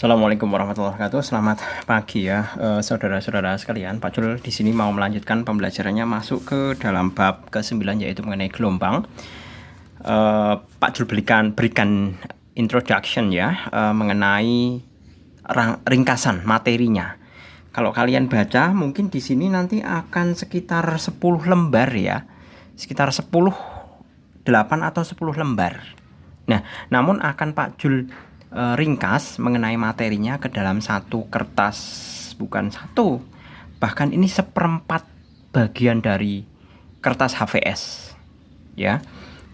Assalamualaikum warahmatullahi wabarakatuh. Selamat pagi ya, saudara-saudara sekalian. Pak Jul di sini mau melanjutkan pembelajarannya masuk ke dalam bab ke-9 yaitu mengenai gelombang. Pak Jul berikan introduction ya mengenai ringkasan materinya. Kalau kalian baca mungkin di sini nanti akan sekitar 10 lembar ya. Sekitar 10 8 atau 10 lembar. Nah, namun akan Pak Jul ringkas mengenai materinya ke dalam satu kertas, bukan satu, bahkan ini seperempat bagian dari kertas HVS ya.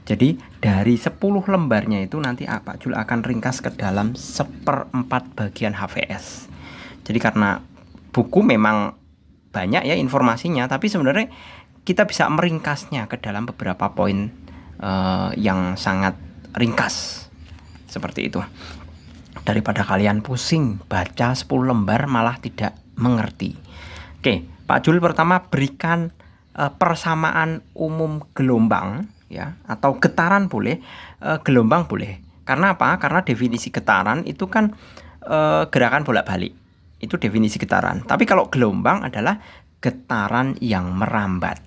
Jadi dari 10 lembarnya itu nanti Pak Jul akan ringkas ke dalam seperempat bagian HVS. Jadi karena buku memang banyak ya informasinya, tapi sebenarnya kita bisa meringkasnya ke dalam beberapa poin yang sangat ringkas seperti itu. Daripada kalian pusing baca 10 lembar malah tidak mengerti. Oke, Pak Jul pertama berikan persamaan umum gelombang ya, atau getaran boleh, gelombang boleh. Karena apa? Karena definisi getaran itu kan gerakan bolak-balik. Itu definisi getaran. Tapi kalau gelombang adalah getaran yang merambat.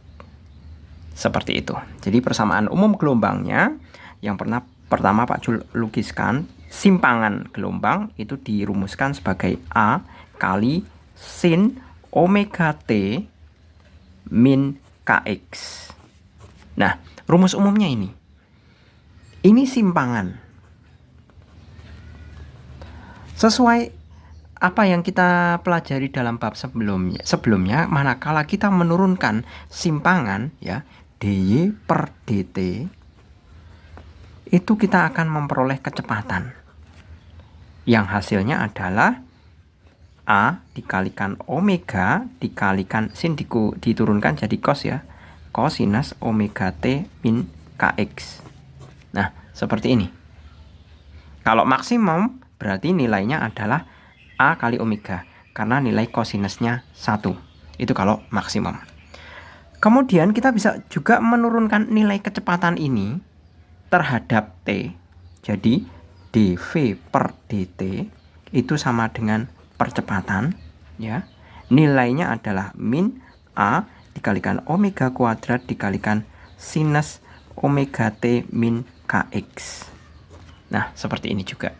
Seperti itu. Jadi persamaan umum gelombangnya yang pertama Pak Jul lukiskan. Simpangan gelombang itu dirumuskan sebagai A kali sin omega T min Kx. Nah, rumus umumnya ini. Ini simpangan. Sesuai apa yang kita pelajari dalam bab sebelumnya, manakala kita menurunkan simpangan ya, dy per dt, itu kita akan memperoleh kecepatan. Yang hasilnya adalah A dikalikan omega dikalikan sin diturunkan jadi cos ya. Cosinus omega T min Kx. Nah, seperti ini. Kalau maksimum berarti nilainya adalah A kali omega. Karena nilai cosinusnya 1. Itu kalau maksimum. Kemudian kita bisa juga menurunkan nilai kecepatan ini terhadap T. Jadi dv per dt itu sama dengan percepatan ya. Nilainya adalah min A dikalikan omega kuadrat dikalikan sinus omega T min Kx. Nah, seperti ini juga.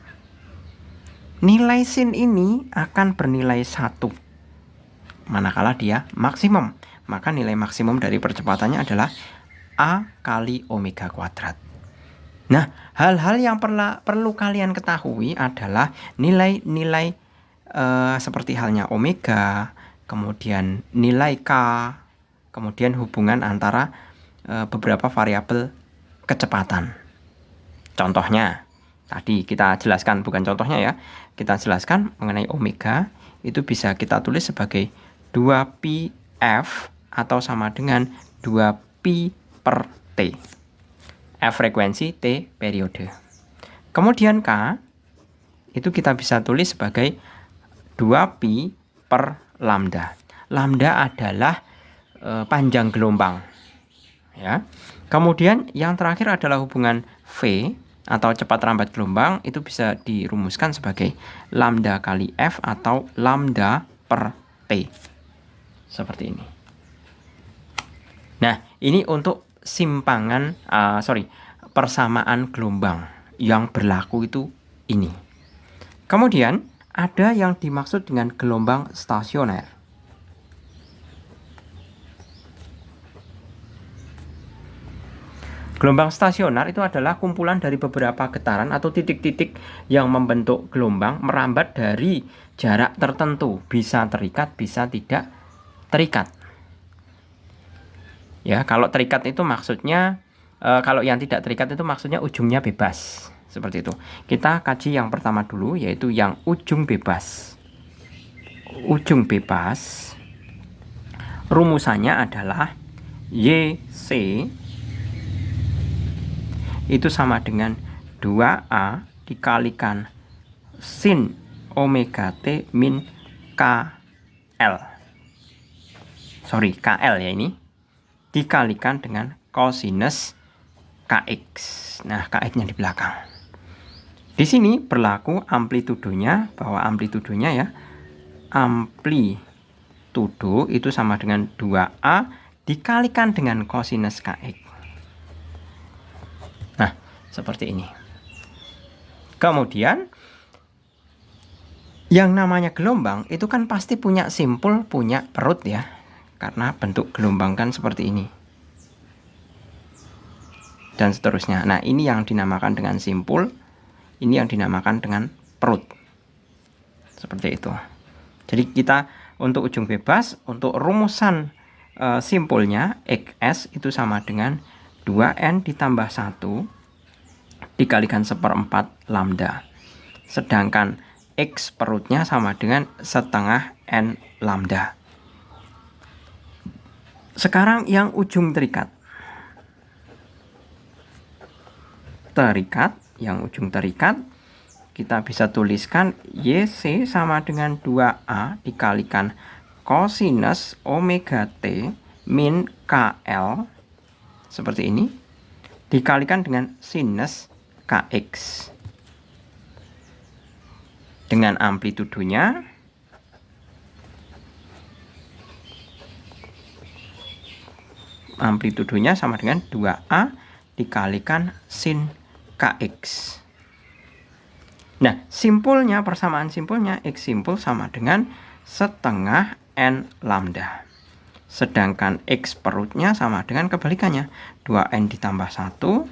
Nilai sin ini akan bernilai 1 manakala dia maksimum. Maka nilai maksimum dari percepatannya adalah A kali omega kuadrat. Nah, hal-hal yang perlu kalian ketahui adalah nilai-nilai seperti halnya omega, kemudian nilai K, kemudian hubungan antara beberapa variabel kecepatan. Contohnya, tadi kita jelaskan, bukan contohnya ya, kita jelaskan mengenai omega, itu bisa kita tulis sebagai 2pi f atau sama dengan 2pi per t. F frekuensi, T periode. Kemudian K itu kita bisa tulis sebagai 2pi per lambda. Lambda adalah panjang gelombang. Ya. Kemudian yang terakhir adalah hubungan V atau cepat rambat gelombang, itu bisa dirumuskan sebagai lambda kali F atau lambda per T. Seperti ini. Nah, ini untuk persamaan gelombang yang berlaku itu ini. Kemudian ada yang dimaksud dengan gelombang stasioner. Gelombang stasioner itu adalah kumpulan dari beberapa getaran atau titik-titik yang membentuk gelombang merambat dari jarak tertentu, bisa terikat, bisa tidak terikat. Ya, kalau terikat itu maksudnya kalau yang tidak terikat itu maksudnya ujungnya bebas. Seperti itu. Kita kaji yang pertama dulu, yaitu yang ujung bebas. Ujung bebas rumusannya adalah YC itu sama dengan 2A dikalikan sin omega T min KL. KL ya ini. Dikalikan dengan cosinus Kx. Nah, Kx-nya di belakang. Di sini berlaku amplitudonya, bahwa amplitudonya ya, amplitudo itu sama dengan 2A dikalikan dengan kosinus KX. Nah, seperti ini. Kemudian yang namanya gelombang itu kan pasti punya simpul, punya perut ya. Karena bentuk gelombang kan seperti ini. Dan seterusnya. Nah, ini yang dinamakan dengan simpul, ini yang dinamakan dengan perut. Seperti itu. Jadi kita untuk ujung bebas, untuk rumusan simpulnya XS itu sama dengan 2N ditambah 1 dikalikan 1/4 lambda. Sedangkan X perutnya sama dengan setengah N lambda. Sekarang yang ujung terikat. Yang ujung terikat, kita bisa tuliskan YC sama dengan 2A dikalikan kosinus omega T min KL. Seperti ini. Dikalikan dengan sinus KX. Dengan amplitudonya sama dengan 2A dikalikan sin KX. Nah, simpulnya, persamaan simpulnya X simpul sama dengan setengah N lambda. Sedangkan X perutnya sama dengan kebalikannya, 2N ditambah 1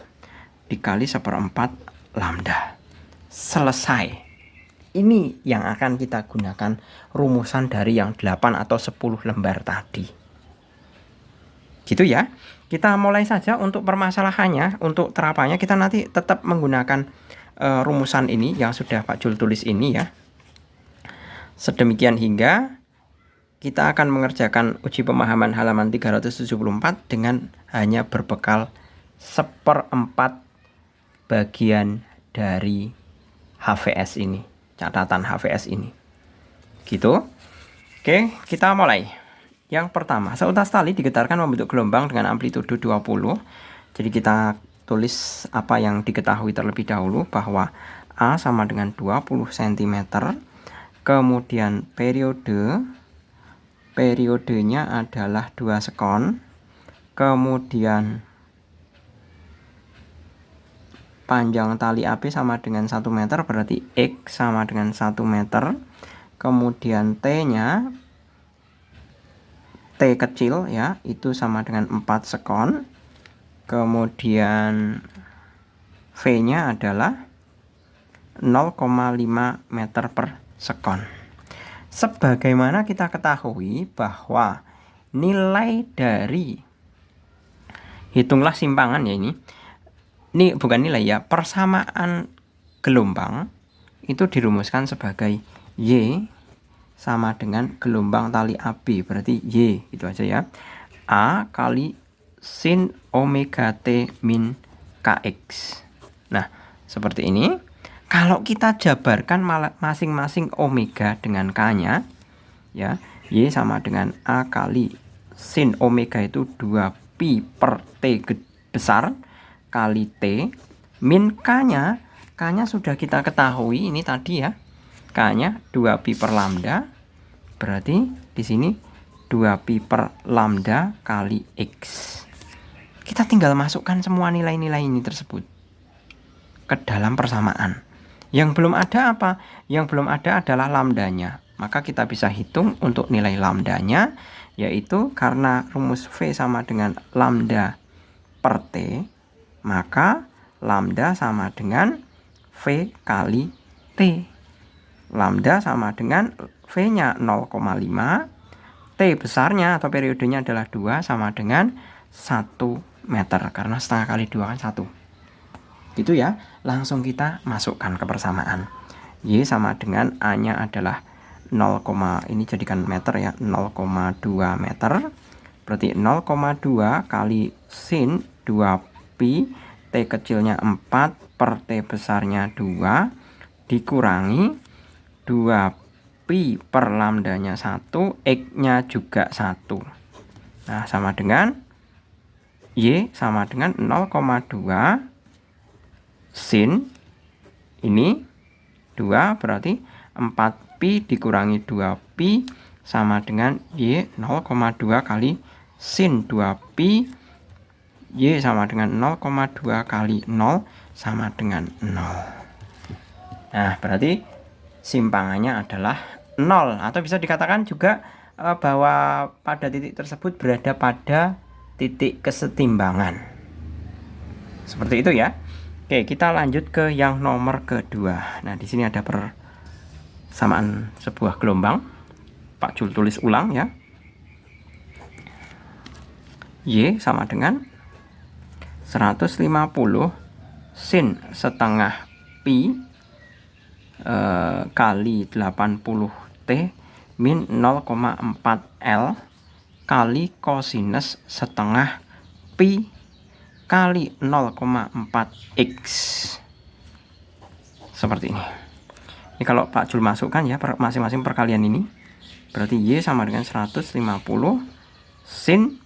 dikali 1/4 lambda. Selesai. Ini yang akan kita gunakan rumusan dari yang 8 atau 10 lembar tadi. Gitu ya. Kita mulai saja untuk permasalahannya, untuk terapannya kita nanti tetap menggunakan rumusan ini yang sudah Pak Jul tulis ini ya. Sedemikian hingga kita akan mengerjakan uji pemahaman halaman 374 dengan hanya berbekal 1/4 bagian dari HVS ini, catatan HVS ini. Gitu. Oke, kita mulai. Yang pertama, seutas tali digetarkan membentuk gelombang dengan amplitudo 20. Jadi kita tulis apa yang diketahui terlebih dahulu, bahwa A sama dengan 20 cm. Kemudian periodenya adalah 2 sekon. Kemudian panjang tali AB sama dengan 1 meter, berarti X sama dengan 1 meter. Kemudian T-nya, T kecil ya, itu sama dengan 4 sekon. Kemudian V-nya adalah 0,5 meter per sekon. Sebagaimana kita ketahui bahwa nilai dari, hitunglah simpangan ya ini bukan nilai ya, persamaan gelombang itu dirumuskan sebagai Y sama dengan gelombang tali AB, berarti Y itu aja ya, A kali sin omega T min KX. Nah, seperti ini. Kalau kita jabarkan masing-masing omega dengan K-nya ya, Y sama dengan A kali sin omega itu 2pi per T besar kali T min K-nya sudah kita ketahui ini tadi ya. K-nya 2pi per lambda. Berarti di sini 2pi per lambda kali X. Kita tinggal masukkan semua nilai-nilai ini tersebut ke dalam persamaan. Yang belum ada apa? Yang belum ada adalah lambdanya. Maka kita bisa hitung untuk nilai lambdanya, yaitu karena rumus V sama dengan lambda per T, maka lambda sama dengan V kali T. Lambda sama dengan V-nya 0,5, T besarnya atau periodenya adalah 2 sama dengan 1 meter, karena setengah kali 2 kan 1. Gitu ya. Langsung kita masukkan ke persamaan. Y sama dengan A-nya adalah 0, ini jadikan meter ya, 0,2 meter. Berarti 0,2 kali sin 2pi, T kecilnya 4 per T besarnya 2 dikurangi 2pi per lambdanya 1, X-nya juga 1. Nah, sama dengan Y sama dengan 0,2 sin ini 2, berarti 4pi dikurangi 2pi sama dengan Y 0,2 kali sin 2pi, Y sama dengan 0,2 kali 0 sama dengan 0. Nah, berarti simpangannya adalah 0, atau bisa dikatakan juga bahwa pada titik tersebut berada pada titik kesetimbangan. Seperti itu ya. Oke, kita lanjut ke yang nomor kedua. Nah, di sini ada persamaan sebuah gelombang. Pak Jul tulis ulang ya. Y sama dengan 150 sin setengah pi kali 80T min 0,4 L kali kosinus setengah pi kali 0,4 X. Seperti ini. Ini kalau Pak Jul masukkan ya masing-masing perkalian ini, berarti Y sama dengan 150 sin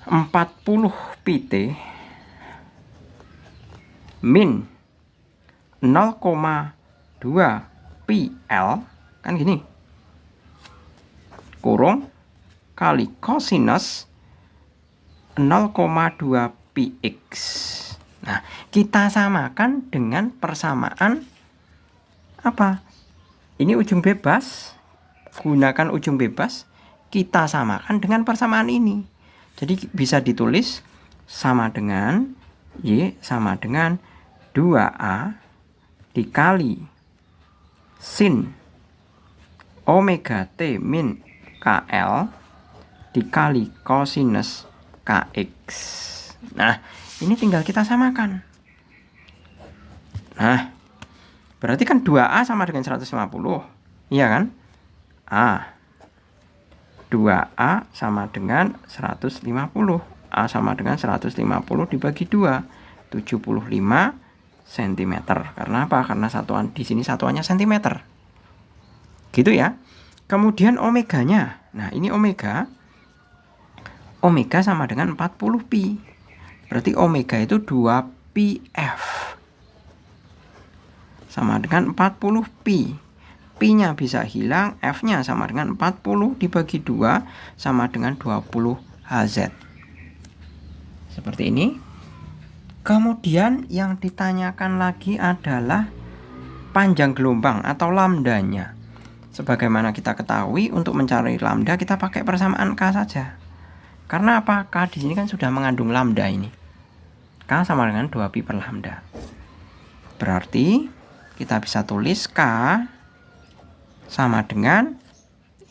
40 pt min 0,2 pl, kan gini, kurung kali kosinus 0,2 px. Nah, kita samakan dengan persamaan apa? Ini ujung bebas, gunakan ujung bebas, kita samakan dengan persamaan ini. Jadi bisa ditulis sama dengan Y sama dengan 2A dikali sin omega T min KL dikali kosinus KX. Nah, ini tinggal kita samakan. Nah, berarti kan 2A sama dengan 150. Iya kan? A. 2A sama dengan 150. A sama dengan 150 dibagi 2. 75 cm. Karena apa? Karena satuan di sini satuannya cm. Gitu ya. Kemudian omeganya. Nah, ini omega. Omega sama dengan 40 pi. Berarti omega itu 2πf. Sama dengan 40 pi. Pi-nya bisa hilang, F-nya sama dengan 40 dibagi 2 sama dengan 20 Hz. Seperti ini. Kemudian yang ditanyakan lagi adalah panjang gelombang atau lambdanya. Sebagaimana kita ketahui, untuk mencari lambda kita pakai persamaan K saja. Karena apa? K di sini kan sudah mengandung lambda ini. K sama dengan 2pi per lambda. Berarti kita bisa tulis K sama dengan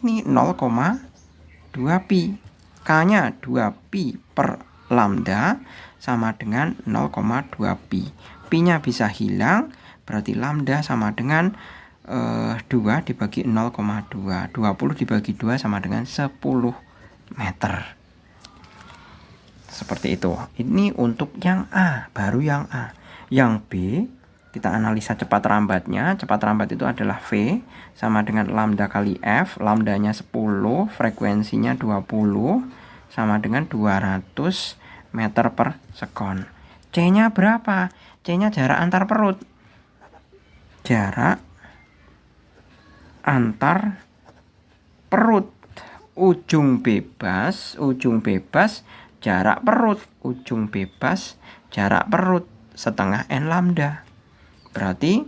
ini 0,2pi. K-nya 2pi per lambda sama dengan 0,2pi. Pi-nya bisa hilang, berarti lambda sama dengan 2 dibagi 0,2. 20 dibagi 2 sama dengan 10 meter. Seperti itu. Ini untuk yang A, baru yang A. Yang B, kita analisa cepat rambatnya. Cepat rambat itu adalah V sama dengan lambda kali F. Lambdanya 10, frekuensinya 20 sama dengan 200 meter per sekon. C-nya berapa? C-nya jarak antar perut. Jarak antar perut. Ujung bebas, jarak perut. Ujung bebas, jarak perut setengah N lambda. Berarti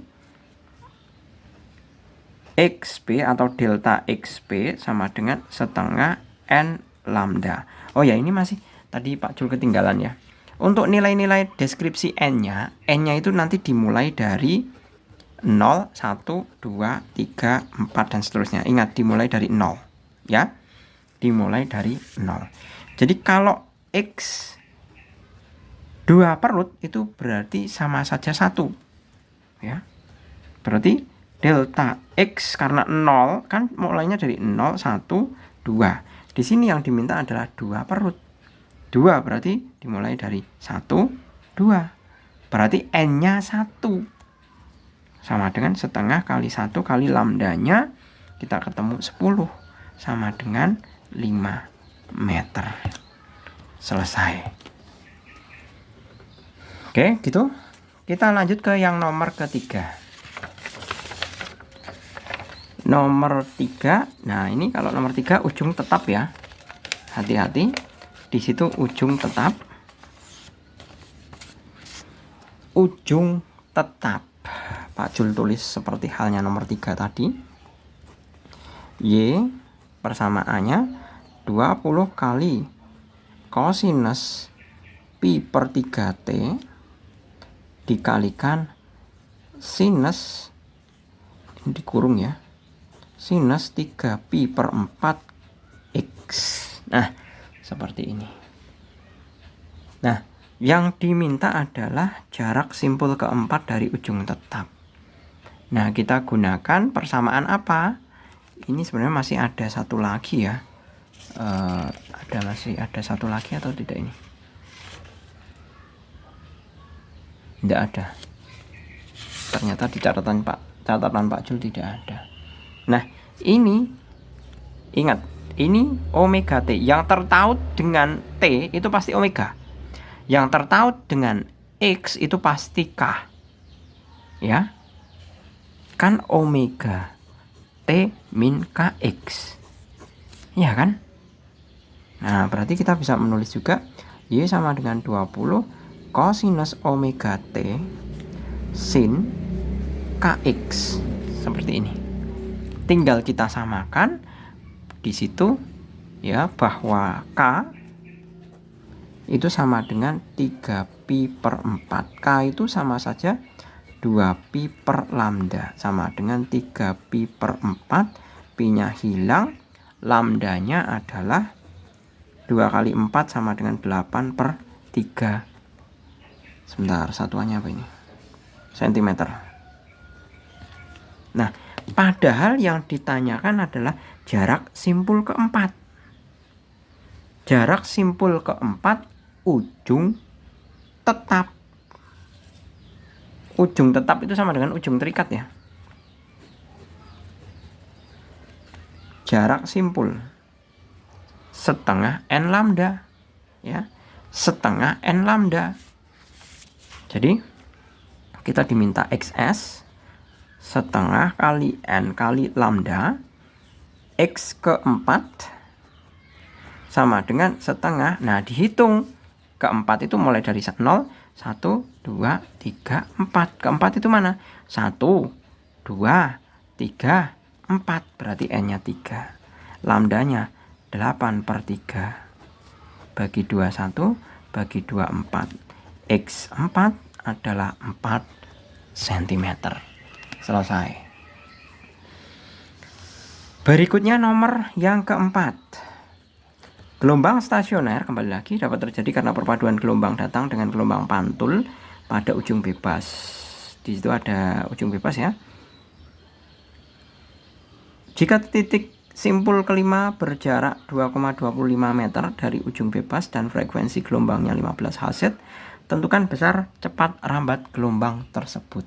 XB atau delta XB sama dengan setengah N lambda. Oh ya, ini masih tadi Pak Jul ketinggalan ya. Untuk nilai-nilai deskripsi N-nya itu nanti dimulai dari 0, 1, 2, 3, 4 dan seterusnya. Ingat, dimulai dari 0 ya. Dimulai dari 0. Jadi kalau X 2 perut itu berarti sama saja 1 ya. Berarti delta X karena 0 kan mulainya dari 0, 1, 2. Di sini yang diminta adalah 2 perut. 2 berarti dimulai dari 1, 2. Berarti N-nya 1. Sama dengan setengah kali 1 kali lambdanya, kita ketemu 10. Sama dengan 5 meter. Selesai. Oke, gitu. Kita lanjut ke yang nomor ketiga. Nomor 3. Nah, ini kalau nomor 3 ujung tetap ya. Hati-hati. Di situ ujung tetap. Ujung tetap. Pak Jul tulis seperti halnya nomor 3 tadi. Y persamaannya 20 kali kosinus pi per 3T dikalikan sinus, ini dikurung ya, sinus 3 pi per 4 X. Nah, seperti ini. Nah, yang diminta adalah jarak simpul keempat dari ujung tetap. Nah, kita gunakan persamaan apa? Ini sebenarnya masih ada satu lagi ya. Masih ada satu lagi atau tidak ini? Tidak ada. Ternyata di catatan Pak Jul tidak ada. Nah, ini ingat, ini omega T. Yang tertaut dengan T itu pasti omega. Yang tertaut dengan X itu pasti K. Ya. Kan omega T min KX. Ya kan? Nah, berarti kita bisa menulis juga Y sama dengan 20 kosinus omega T sin KX. Seperti ini. Tinggal kita samakan di situ ya, bahwa K itu sama dengan 3 pi per 4. K itu sama saja 2 pi per lambda, sama dengan 3 pi per 4. Pi-nya hilang, lambdanya adalah 2 kali 4 sama dengan 8 per 3. Sebentar, satuannya apa ini? Sentimeter. Nah, padahal yang ditanyakan adalah jarak simpul keempat. Jarak simpul keempat ujung tetap. Ujung tetap itu sama dengan ujung terikat ya. Jarak simpul setengah n lambda ya, setengah n lambda. Jadi kita diminta XS setengah kali n kali lambda, X keempat sama dengan setengah. Nah, dihitung keempat itu mulai dari 0, 1, 2, 3, 4. Keempat itu mana? 1, 2, 3, 4. Berarti n-nya 3. Lambdanya 8 per 3. Bagi 2, 1. Bagi 2, 4. X 4 adalah 4 cm. Selesai. Berikutnya nomor yang keempat. Gelombang stasioner kembali lagi dapat terjadi karena perpaduan gelombang datang dengan gelombang pantul pada ujung bebas. Di situ ada ujung bebas ya. Jika titik simpul kelima berjarak 2,25 meter dari ujung bebas dan frekuensi gelombangnya 15 Hz, tentukan besar cepat rambat gelombang tersebut.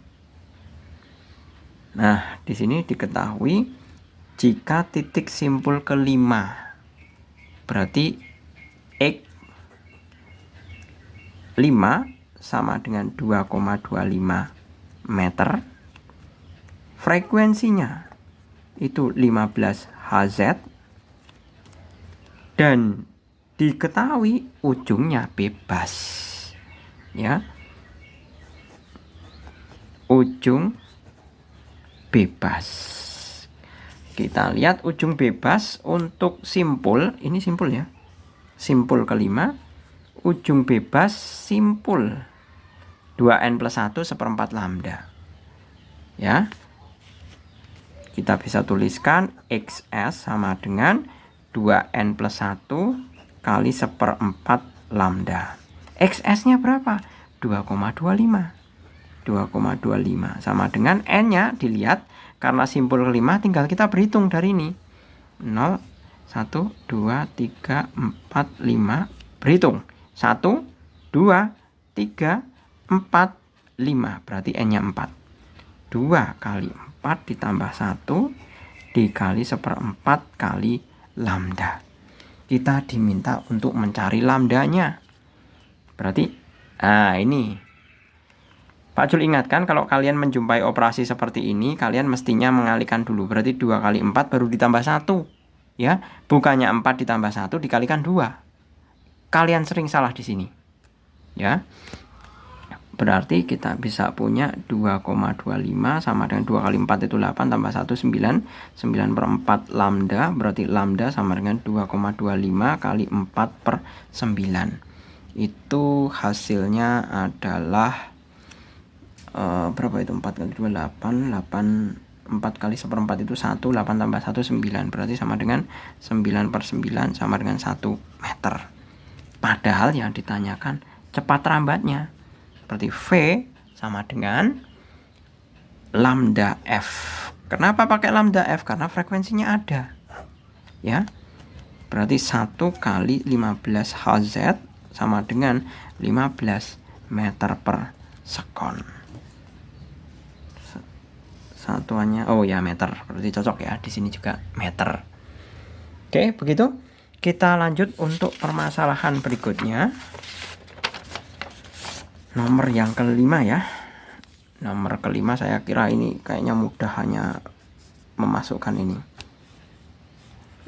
Nah, di sini diketahui jika titik simpul kelima berarti X 5 sama dengan 2,25 meter. Frekuensinya itu 15 Hz dan diketahui ujungnya bebas. Ya. Ujung bebas. Kita lihat ujung bebas untuk simpul, ini simpul ya. Simpul kelima, ujung bebas simpul 2n+1 1/4 lambda. Ya. Kita bisa tuliskan XS sama dengan 2n+1 kali 1/4 lambda. XS-nya berapa? 2,25. 2,25 sama dengan n-nya dilihat karena simpul kelima tinggal kita berhitung dari ini. 0, 1, 2, 3, 4, 5. Berhitung. 1, 2, 3, 4, 5. Berarti n-nya 4. 2 kali 4 ditambah 1 dikali 1/4 kali lambda. Kita diminta untuk mencari lambdanya. Berarti, ini Pak Jul ingatkan kalau kalian menjumpai operasi seperti ini, kalian mestinya mengalihkan dulu. Berarti 2 kali 4 baru ditambah 1. Ya, bukannya 4 ditambah 1 dikalikan 2. Kalian sering salah di sini. Ya. Berarti kita bisa punya 2,25 sama dengan 2 kali 4 itu 8 tambah 1 9. 9/4 lambda, berarti lambda sama dengan 2,25 kali 4/9. Itu hasilnya adalah berapa itu? 4 kali 2 8. 4 kali 1/4 itu 1. 8 tambah 1 9. Berarti sama dengan 9/9 sama dengan 1 meter. Padahal yang ditanyakan cepat rambatnya. Berarti V sama dengan lambda F. Kenapa pakai lambda F? Karena frekuensinya ada. Ya. Berarti 1 kali 15 Hz sama dengan 15 meter per sekon. Satuannya meter. Berarti cocok ya, di sini juga meter. Oke, begitu. Kita lanjut untuk permasalahan berikutnya. Nomor yang kelima ya. Nomor kelima saya kira ini kayaknya mudah, hanya memasukkan ini.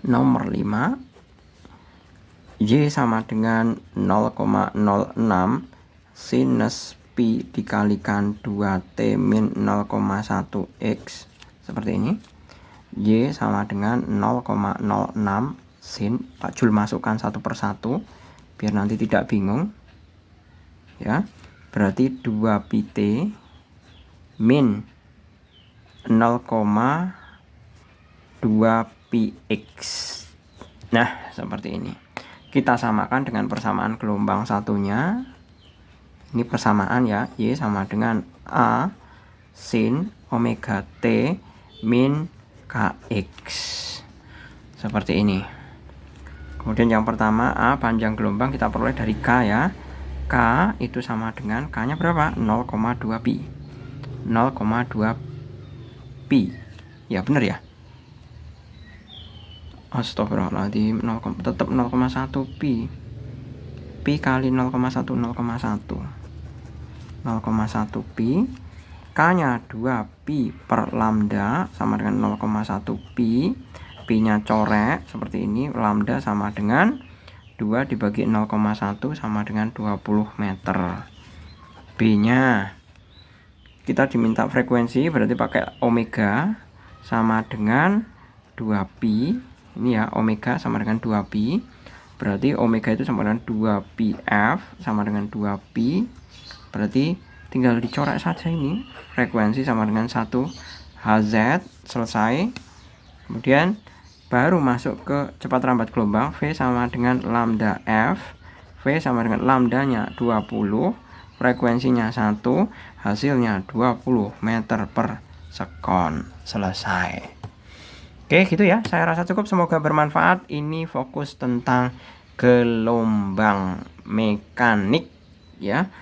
Nomor 5, Y sama dengan 0,06 sinus pi dikalikan 2T min 0,1 X. Seperti ini. Y sama dengan 0,06 sin. Pak Jul masukkan satu persatu biar nanti tidak bingung. Ya. Berarti 2 pi T min 0,2 pi X. Nah, seperti ini. Kita samakan dengan persamaan gelombang satunya. Ini persamaan ya. Y sama dengan A sin omega T min KX. Seperti ini. Kemudian yang pertama, A panjang gelombang kita peroleh dari K ya. K itu sama dengan K-nya berapa? 0,2 pi. 0,2 pi. Ya benar ya? Astagfirullahaladzim, tetap 0,1 pi. Pi kali 0,1 0,1. 0,1 pi. K-nya 2 pi per lambda sama dengan 0,1 pi. Pi-nya corek seperti ini. Lambda sama dengan 2 dibagi 0,1 sama dengan 20 meter. B-nya kita diminta frekuensi, berarti pakai omega sama dengan 2 pi. Ini ya, omega sama dengan 2 pi. Berarti omega itu sama dengan 2 pi F sama dengan 2 pi. Berarti tinggal dicoret saja ini. Frekuensi sama dengan 1 Hz, selesai. Kemudian baru masuk ke cepat rambat gelombang. V sama dengan lambda F. V sama dengan lambdanya 20. Frekuensinya 1. Hasilnya 20 meter per sekon. Selesai. Oke, gitu ya. Saya rasa cukup. Semoga bermanfaat. Ini fokus tentang gelombang mekanik ya.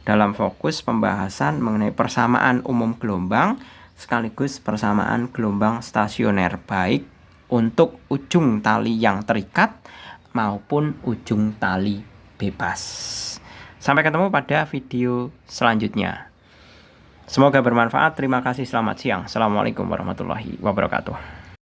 Dalam fokus pembahasan mengenai persamaan umum gelombang sekaligus persamaan gelombang stasioner, baik untuk ujung tali yang terikat maupun ujung tali bebas. Sampai ketemu pada video selanjutnya. Semoga bermanfaat. Terima kasih. Selamat siang. Assalamualaikum warahmatullahi wabarakatuh.